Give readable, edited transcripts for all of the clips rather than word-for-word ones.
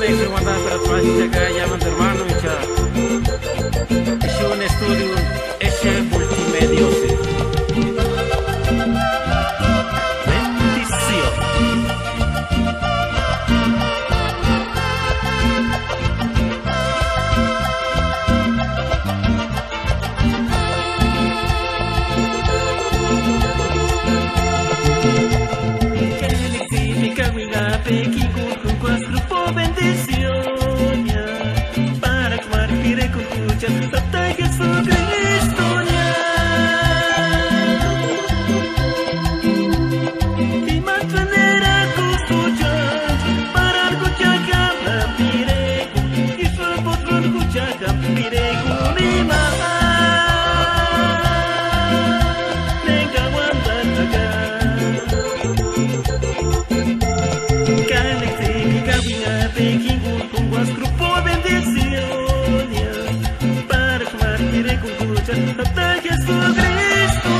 Ese guarda para trás chegar ya manda hermano y cha. Es un estudio ese multimedia. Bendición. Bendición para compartir con muchas hasta Jesucristo y mantener a custodia para escuchar cada pirego y solo por escuchar cada pirego ni más venga aguantar acá cale cabina de grupo bendición para compartir con muchas hasta Jesucristo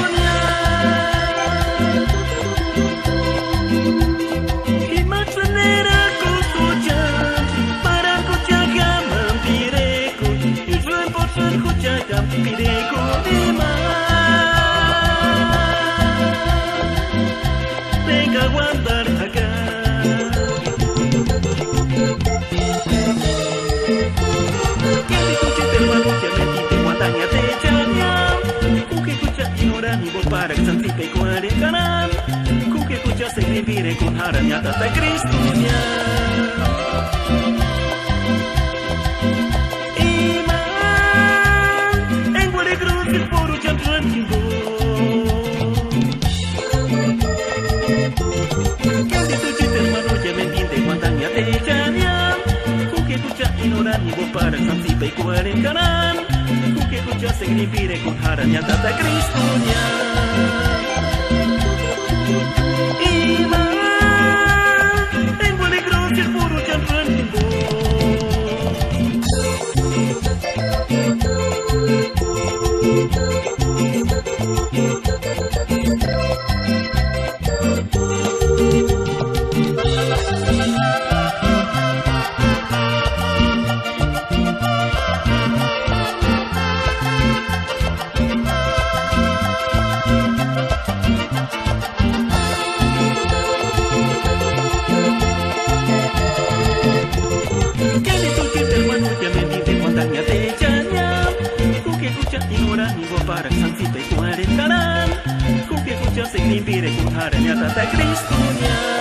y mantener a custodia para escuchar cada pirego y solo por escuchar cada pirego de más venga a aguantar acá. Para que santipe cuare kanan kuke kucha se vivire con haranya tata Kristunya iman en guare cruz el poro chantran kimbo que de tu chiste hermano ya me entiende cuantanya te chanya kuke kucha ignorani bo para que santipe cuare kanan kuke kucha se vivire con haranya tata Kristunya para santipe cuare kanan kuke kucha se vivire con haranya tata Kristunya